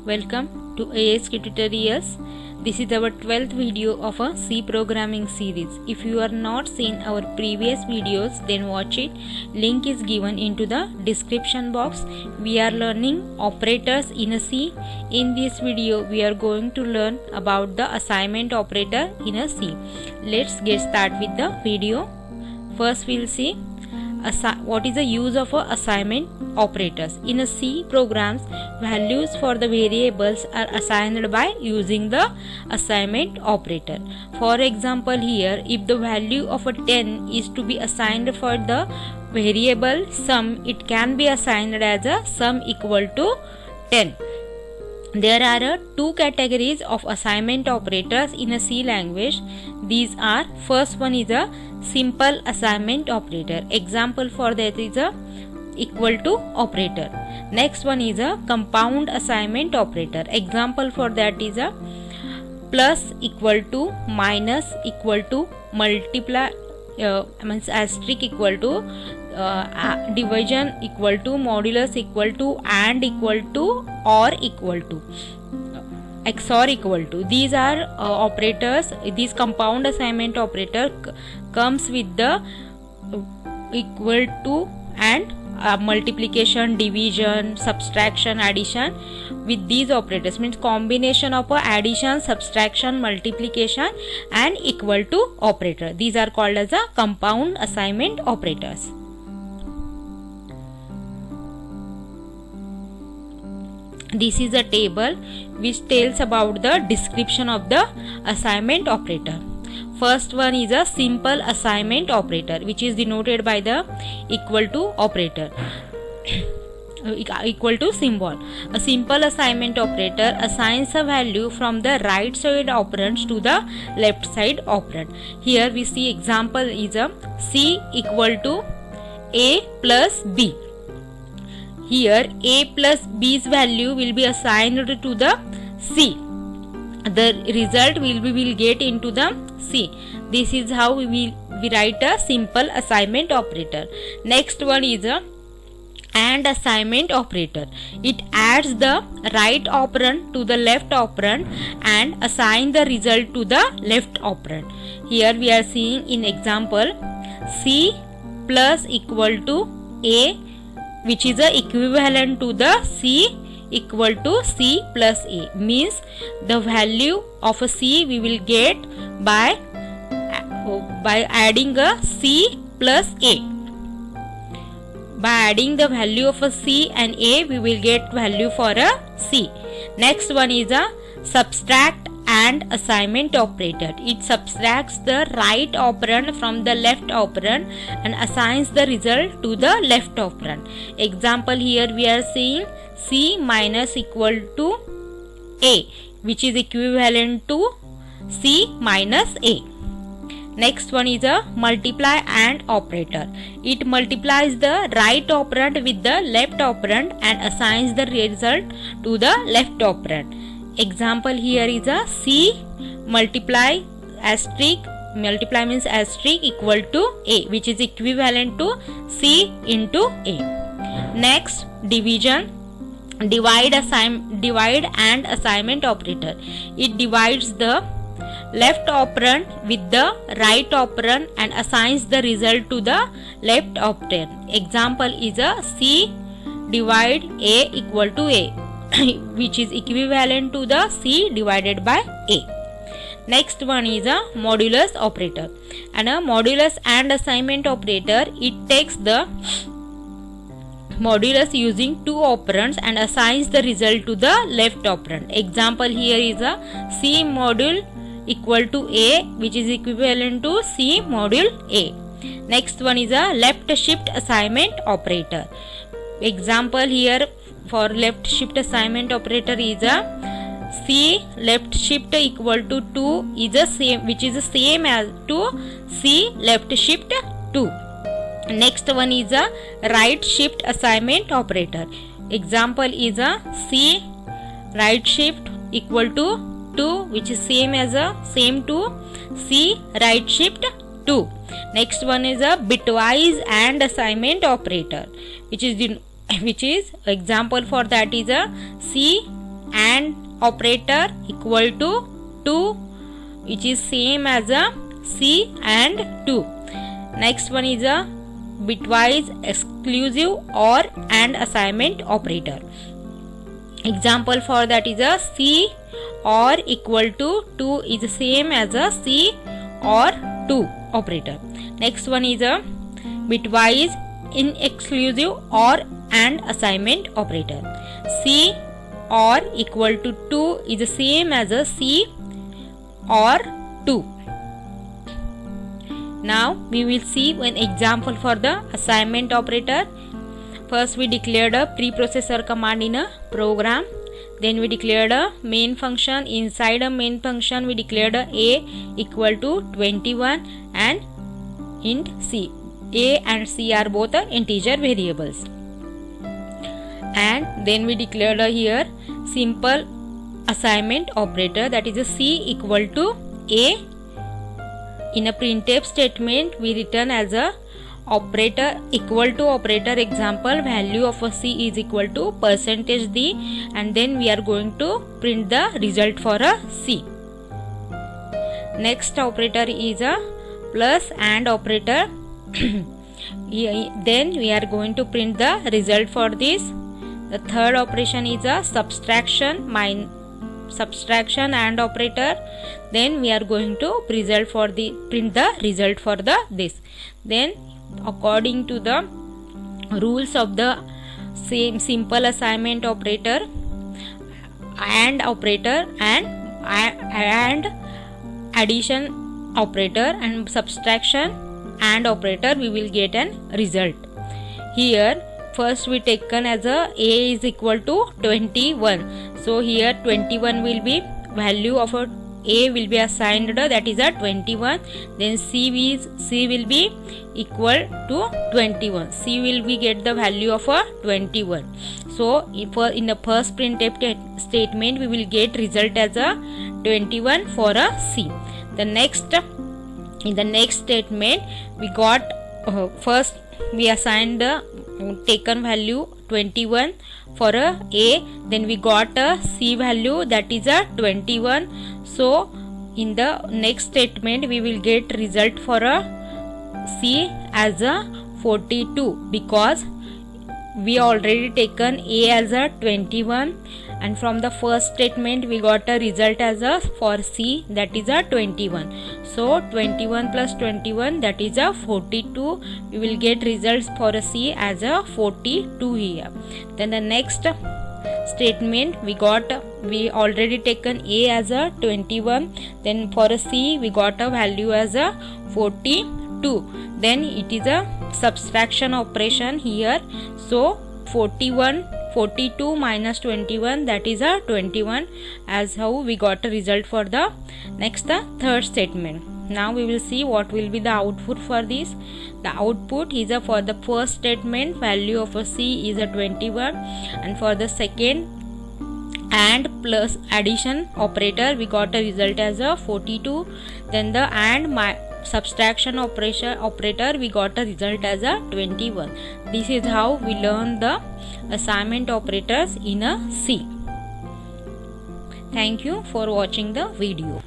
Welcome to ASK Tutorials. This is our 12th video of a C programming series. If you are not seen our previous videos, then watch it. Link is given into the description box. We are learning operators in a C. In this video, we are going to learn about the assignment operator in a C. Let's get started with the video. First, we'll see what is the use of assignment operators. In a C programs, values for the variables are assigned by using the assignment operator. For example, here if the value of a 10 is to be assigned for the variable sum, it can be assigned as a sum equal to 10. There are two categories of assignment operators in a C language. These are, first one is a simple assignment operator. Example for that is a equal to operator. Next one is a compound assignment operator. Example for that is a plus equal to, minus equal to, multiply means asterisk equal to, division equal to, modulus equal to, and equal to, or equal to, XOR equal to. These are operators. This compound assignment operator comes with the equal to and multiplication, division, subtraction, addition. With these operators means combination of addition, subtraction, multiplication and equal to operator. These are called as a compound assignment operators. This is a table which tells about the description of the assignment operator. First one is a simple assignment operator, which is denoted by the equal to operator, equal to symbol. A simple assignment operator assigns a value from the right side operand to the left side operand. Here we see example is a C equal to A plus B. Here A plus B's value will be assigned to the C. The result will get into the C. This is how we write a simple assignment operator. Next one is a AND assignment operator. It adds the right operand to the left operand and assign the result to the left operand. Here we are seeing in example C plus equal to A, which is a equivalent to the C equal to C plus A, means the value of a C we will get by adding a C plus A. By adding the value of a C and A, we will get value for a C. Next one is a subtract AND assignment operator. It subtracts the right operand from the left operand and assigns the result to the left operand. Example here we are seeing C minus equal to A, which is equivalent to C minus A. Next one is a multiply AND operator. It multiplies the right operand with the left operand and assigns the result to the left operand. Example here is a C multiply asterisk, multiply means asterisk equal to A, which is equivalent to C into A. Next, division, divide AND assignment operator. It divides the left operand with the right operand and assigns the result to the left operand. Example is a C divide A equal to A, which is equivalent to the C divided by A. Next one is a modulus operator. And a modulus AND assignment operator, it takes the modulus using two operands and assigns the result to the left operand. Example here is a C module equal to A, which is equivalent to C module A. Next one is a left shift assignment operator. Example here for left shift assignment operator is a C left shift equal to 2 is the same, which is the same as to C left shift 2. Next one is a right shift assignment operator. Example is a C right shift equal to 2, which is same to C right shift 2. Next one is a bitwise AND assignment operator, which is example for that is a C AND operator equal to 2, which is same as a C and 2. Next one is a bitwise exclusive OR and assignment operator. Example for that is a C OR equal to 2 is the same as a C OR 2 operator. Next one is a bitwise exclusive OR and assignment operator. C OR equal to 2 is the same as a C OR 2. Now we will see one example for the assignment operator. First we declared a preprocessor command in a program. Then we declared a main function. Inside a main function we declared a equal to 21 and int C. A and C are both integer variables. And then we declared here simple assignment operator, that is a C equal to A. In a printf statement we return as a operator equal to operator. Example, value of a C is equal to %d, and then we are going to print the result for a C. Next operator is a plus AND operator. Then we are going to print the result for this. The third operation is a subtraction AND operator. Then we are going to print the result for this. Then according to the rules of the same simple assignment operator, AND operator and addition operator and subtraction AND operator, we will get an result. Here first we taken as a is equal to 21. So here 21 will be value of a will be assigned, that is a 21. Then C will be equal to 21. C will be get the value of a 21. So in the first printf statement we will get result as a 21 for a C. In the next statement we got first we assigned the taken value 21 for a, then we got a C value, that is a 21. So in the next statement we will get result for a C as a 42, because we already taken A as a 21, and from the first statement we got a result as a for C, that is a 21. So 21 plus 21, that is a 42. We will get results for a C as a 42 here. Then the next statement we already taken A as a 21, then for a C we got a value as a 42. Then it is a subtraction operation here. So 42 minus 21, that is a 21, as how we got a result for the third statement. Now we will see what will be the output for this. The output is for the first statement value of a C is a 21, and for the second AND plus addition operator we got a result as a 42. Then the AND subtraction operator we got a result as a 21. This is how we learn the assignment operators in a C. Thank you for watching the video.